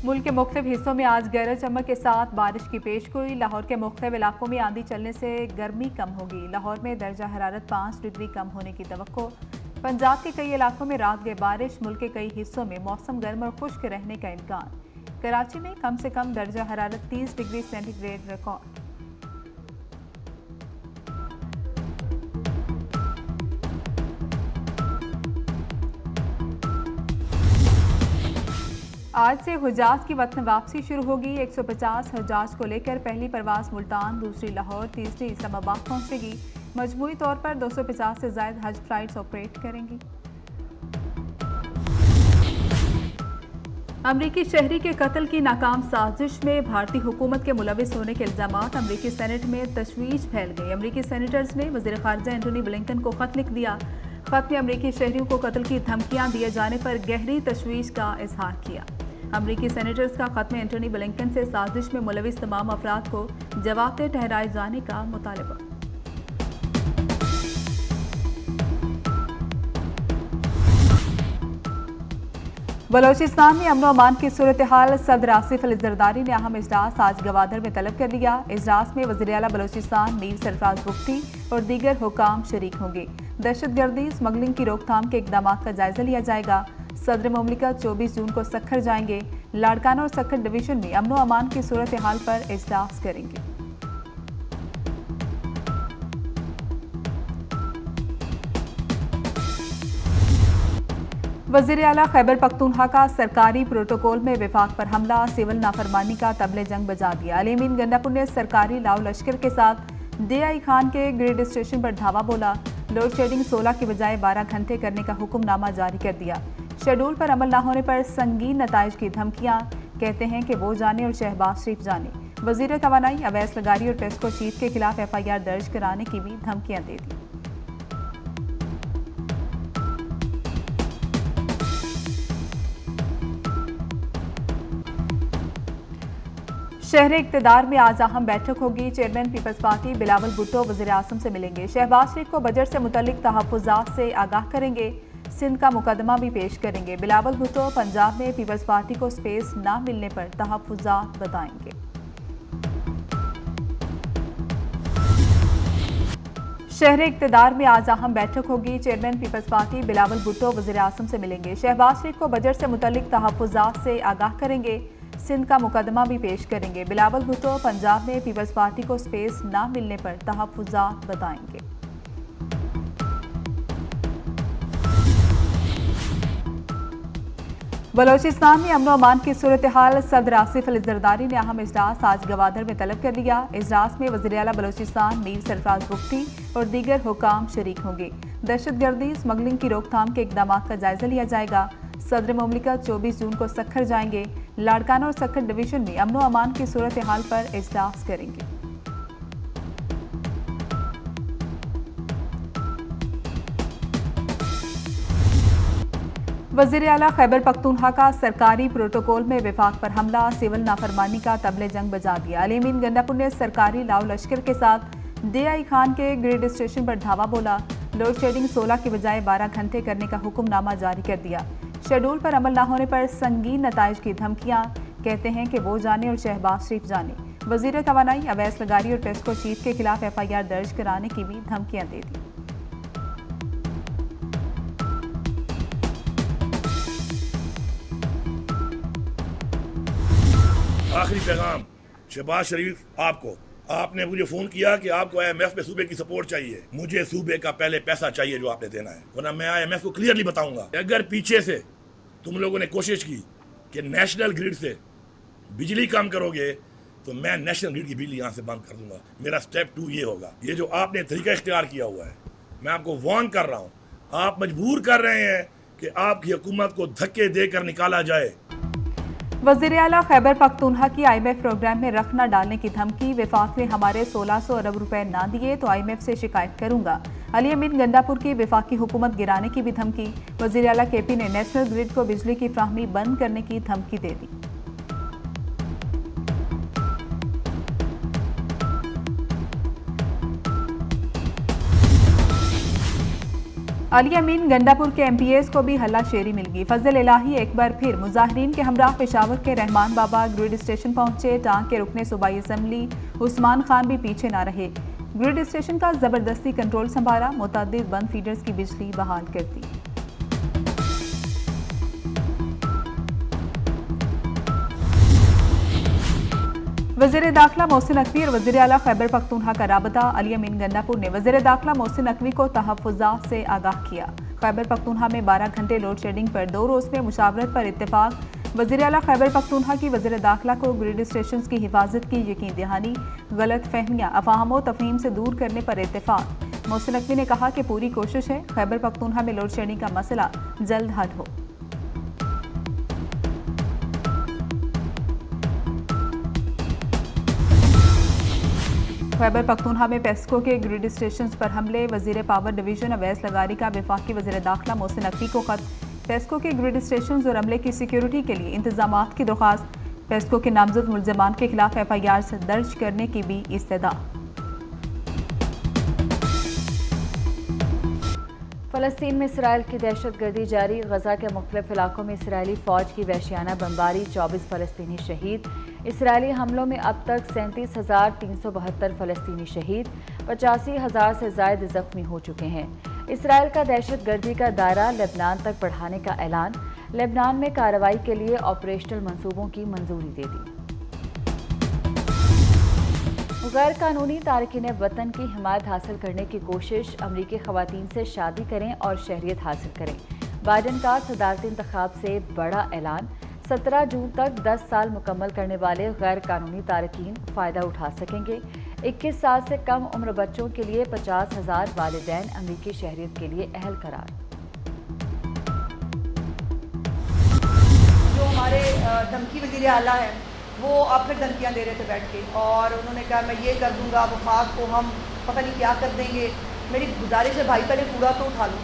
मुल्क के मुख्तलिफ हिस्सों में आज गरज चमक के साथ बारिश की पेशगोई। लाहौर के मुख्तलिफ इलाकों में आंधी चलने से गर्मी कम होगी। लाहौर में दर्जा हरारत 5 डिग्री कम होने की तवक्को। पंजाब के कई इलाकों में रात गए बारिश। मुल्क के कई हिस्सों में मौसम गर्म और खुश्क रहने का इम्कान। कराची में कम से कम दर्जा हरारत 30 डिग्री सेंटीग्रेड रिकॉर्ड। आज से हुजाज की वतन वापसी शुरू होगी। 150 हुजाज को लेकर पहली परवाज मुल्तान, दूसरी लाहौर, तीसरी इस्लामाबाद पहुंचेगी। मजमूई तौर पर 250 से ज्यादा हज फ्लाइट्स ऑपरेट करेंगी। अमरीकी शहरी के कत्ल की नाकाम साजिश में भारतीय हुकूमत के मुलविस होने के इल्जामात। अमरीकी सेनेट में तशवीश फैल गई। अमरीकी सेनेटर्स ने वज़ीर ख़ारिजा एंटोनी ब्लिंकन को खत लिख दिया। खत में अमरीकी शहरियों को कत्ल की धमकियां दिए जाने पर गहरी तशवीश का इजहार किया। अमरीकी सेनेटर्स का खत में एंटोनी ब्लिंकन से साजिश में मुलविस तमाम अफराद को जवाबदेह ठहराए जाने का मुतालबा। बलोचिस्तान में अमन अमान की सूरत हाल। सदर आसिफ अली जरदारी ने अहम इजलास आज गवादर में तलब कर लिया। इजलास में वज़ीर आला बलोचिस्तान मीर सरफराज बुख्ती और दीगर हुकाम शरीक होंगे। दहशतगर्दी, स्मगलिंग की रोकथाम के इकदाम का जायजा लिया जाएगा। सदर मुमलिकत 24 जून को सक्खर जाएंगे। लाड़काना और सक्खर डिवीजन में अमन अमान की सूरत हाल पर इजलास करेंगे। वज़ीर आला खैबर पख्तूनख्वा का सरकारी प्रोटोकॉल में विफाक पर हमला। सिविल नाफरमानी का तबले जंग बजा दिया। अली अमीन गंडापुर ने सरकारी लाव लश्कर के साथ DI खान के ग्रिड स्टेशन पर धावा बोला। लोड शेडिंग 16 की बजाय 12 घंटे करने का हुक्मनामा जारी कर दिया। शेड्यूल पर अमल न होने पर संगीन नताइज की धमकियां। कहते हैं कि वो जाने और शहबाज शरीफ जाने। वज़ीर तवानाई अवैस लगारी और पेस्को चीफ के खिलाफ FIR दर्ज कराने की भी धमकियां दे दी। शहर इक़्तिदार में आज अहम बैठक होगी। Chairman Peoples Party Bilawal Bhutto वज़ीर आज़म से मिलेंगे। शहबाज शरीफ को बजट से मुतल्लिक तहफ़्फ़ुज़ात से आगाह करेंगे। सिंध का मुकदमा भी पेश करेंगे। बिलावल भुट्टो पंजाब में पीपल्स पार्टी को स्पेस न मिलने पर तहफ़्फ़ुज़ात बताएंगे। शहर इक़्तिदार में आज अहम बैठक होगी। Chairman Peoples Party Bilawal Bhutto वज़ीर आज़म से मिलेंगे। शहबाज शरीफ को बजट से मुतल्लिक तहफ़्फ़ुज़ात से आगाह करेंगे। सिंध का मुकदमा भी पेश करेंगे। बिलावल भुट्टो पंजाब में पीपल्स पार्टी को स्पेस न मिलने पर तहफ़्फ़ुज़ात बताएंगे। बलोचिस्तान में अमन अमान की सूरत हाल। सदर आसिफ अली जरदारी ने अहम इजलास आज गवादर में तलब कर लिया। इजलास में वज़ीर आला बलोचिस्तान मीर सरफराज बुख्ती और दीगर हुकाम शरीक होंगे। दहशतगर्दी, स्मगलिंग की रोकथाम के इकदाम का जायजा लिया जाएगा। सदर मुमलिकत 24 जून को सक्खर जाएंगे। लाड़काना और सक्खर डिवीजन में अमन अमान की सूरत हाल पर इजलास करेंगे। वज़ीर आला खैबर पख्तूनख्वा का सरकारी प्रोटोकॉल में विफाक पर हमला। सिविल नाफरमानी का तबले जंग बजा दिया। अली अमीन गंडापुर ने सरकारी लाव लश्कर के साथ DI खान के ग्रिड स्टेशन पर धावा बोला। लोड शेडिंग 16 की बजाय 12 घंटे करने का हुक्मनामा जारी कर दिया। शेड्यूल पर अमल न होने पर संगीन नताइज की धमकियां। कहते हैं कि वो जाने और शहबाज शरीफ जाने। वज़ीर तवानाई अवैस लगारी और पेस्को चीफ के खिलाफ FIR दर्ज कराने की भी धमकियां दे दी। आखिरी पैगाम शहबाज शरीफ आपको, आपने मुझे फोन किया कि आपको IMF में सूबे की सपोर्ट चाहिए। मुझे सूबे का पहले पैसा चाहिए जो आपने देना है, वरना मैं IMF को क्लियरली बताऊंगा। अगर पीछे से तुम लोगों ने कोशिश की कि नेशनल ग्रिड से बिजली कम करोगे तो मैं नेशनल ग्रिड की बिजली यहाँ से बंद कर दूंगा। मेरा स्टेप 2 ये होगा। ये जो आपने तरीका इख्तियार किया हुआ है, मैं आपको वार्न कर रहा हूँ। आप मजबूर कर रहे हैं कि आपकी हुकूमत को धक्के देकर निकाला जाए। वज़ीर आला खैबर पख्तूनख्वा की IMF प्रोग्राम में रख न डालने की धमकी। विफाक ने हमारे 1600 अरब रुपए ना दिए तो IMF से शिकायत करूंगा। अली अमीन गंडापुर की विफाकी हुकूमत गिराने की भी धमकी। वज़ीर आला KP ने नेशनल ग्रिड को बिजली की फ्राहमी बंद करने की धमकी दे दी। अली अमीन गंडापुर के MPS को भी हल्लाशेरी मिल गई। फजल इलाही एक बार फिर मुजाहिरीन के हमरा पेशावर के रहमान बाबा ग्रिड स्टेशन पहुंचे। टांग के रुकने सूबाई असम्बली उस्मान खान भी पीछे ना रहे। ग्रिड स्टेशन का जबरदस्ती कंट्रोल संभाला। मुतअद्दिद बंद फीडर्स की बिजली बहाल कर दी। वज़ीर दाखिला मोहसिन नकवी और वज़ीर आला खैबर पख्तूनख्वा का राबता। अली अमीन गंडापुर ने वज़ीर दाखिला मोहसिन नकवी को तहफ़्फ़ुज़ात से आगाह किया। खैबर पख्तूनख्वा में 12 घंटे लोड शेडिंग पर 2 रोज़ में मुशावरत पर इत्तेफाक। वज़ीर आला खैबर पख्तूनख्वा की वज़ीर दाखिला को ग्रिड स्टेशन की हिफाजत की यकीन दहानी, गलत फहमियाँ अफाहम व तफहीम से दूर करने पर इत्तेफाक। मोहसिन नकवी ने कहा कि पूरी कोशिश है खैबर पख्तूनख्वा में लोड शेडिंग का मसला जल्द हल हो। खैबर पख्तूनख्वा में पेस्को के ग्रिड स्टेशन पर हमले। वजीर पावर डिवीजन अवैस लगारी का वफाकी वज़ीर दाखिला मोहसिन नकवी को खत। पेस्को के ग्रिड स्टेशन और अमले की सिक्योरिटी के लिए इंतजामात की दरख्वास्त। पेस्को के नामजद मुल्ज़िमान के खिलाफ FIR दर्ज करने की भी इस्तदा। फ़लस्तीन में इसराइल की दहशतगर्दी जारी। गजा के मुख्तलिफ इलाकों में इसराइली फ़ौज की वहशियाना बमबारी। 24 फ़लस्तीनी शहीद। इसराइली हमलों में अब तक 37,372 फ़लस्तीनी शहीद, 85,000 से ज़ायद ज़ख्मी हो चुके हैं। इसराइल का दहशतगर्दी का दायरा लेबनान तक बढ़ाने का ऐलान। लेबनान में कार्रवाई के लिए ऑपरेशनल मंसूबों की मंजूरी दे दी। गैर कानूनी तारकीन वतन की हिमायत हासिल करने की कोशिश। अमरीकी ख़वातीन से शादी करें और शहरियत हासिल करें। बाइडन का सदारती इंतखाब से बड़ा ऐलान। 17 जून तक 10 साल मुकम्मल करने वाले गैर कानूनी तारकीन फ़ायदा उठा सकेंगे। 21 साल से कम उम्र बच्चों के लिए 50,000 वालिदैन अमरीकी शहरियत के लिए अहल करार। जो हमारे धमकी वज़ीर आला है वो अब फिर धमकियाँ दे रहे थे बैठ के, और उन्होंने कहा मैं ये कर दूंगा, वफाक को हम पता नहीं क्या कर देंगे। मेरी गुजारिश है भाई पहले पूरा तो उठा लो।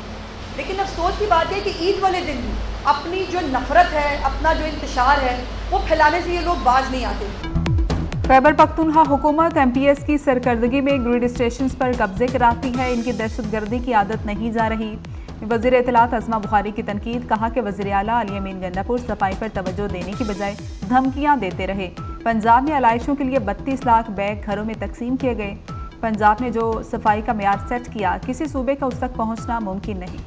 लेकिन अफसोस की बात है कि ईद वाले दिन भी अपनी जो नफरत है, अपना जो इंतशार है, वो फैलाने से ये लोग बाज नहीं आते। खैबर पख्तूनख्वा हुकूमत MPS की सरकर्दगी में ग्रिड स्टेशन पर कब्जे कराती है। इनकी दहशतगर्दी की आदत नहीं जा रही। वज़ीर इत्तलात अज़मा बुखारी की तनकीद। कहा कि वज़ीर आला अली अमीन गंडापुर सफाई पर तवज्जो देने की बजाय धमकियां देते रहे। पंजाब में आलाइशों के लिए 32 लाख बैग घरों में तकसीम किए गए। पंजाब ने जो सफाई का मेयार सेट किया, किसी सूबे का उस तक पहुंचना मुमकिन नहीं।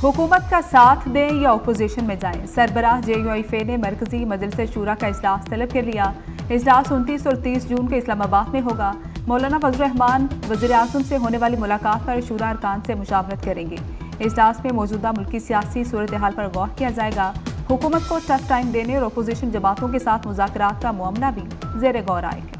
हुकूमत का साथ दें या अपोजिशन में जाएं। सरबराह JUIF ने मरकजी मजलिस शूरा का इजलास तलब कर लिया। इजलास 29 और 30 जून को इस्लामाबाद में होगा। मौलाना फजल रहमान वज़ीर आज़म से होने वाली मुलाकात पर शूरा अरकान से मुशावरत करेंगे। इजलास में मौजूदा मुल्की सियासी सूरत हाल पर गौर किया जाएगा। हुकूमत को टफ टाइम देने और अपोजिशन जमातों के साथ मुज़ाकरात का मामला भी ज़ेर गौर आएगा।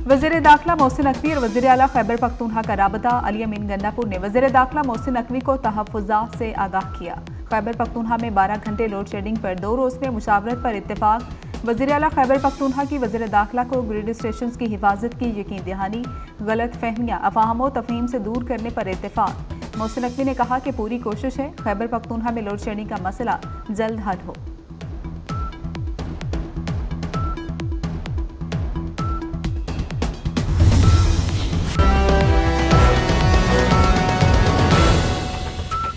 वज़ीर दाखिला मोहसिन नकवी और वज़ीर आला खैबर पख्तूनख्वा का राबता। अली अमीन गंडापुर ने वज़ीर दाखिला मोहसिन नकवी को तहफ़्फ़ुज़ात से आगाह किया। खैबर पख्तूनख्वा में 12 घंटे लोड शेडिंग पर 2 रोज़ में मुशावरत पर इत्तेफाक। वज़ीर आला खैबर पख्तूनख्वा की वज़ीर दाखिला को ग्रिड स्टेशन की हिफाजत की यकीन दहानी, गलत फहमियाँ अफाहम व तफहीम से दूर करने पर इत्तेफाक। मोहसिन नकवी ने कहा कि पूरी कोशिश है खैबर पख्तूनख्वा में लोड शेडिंग का मसला जल्द हल हो।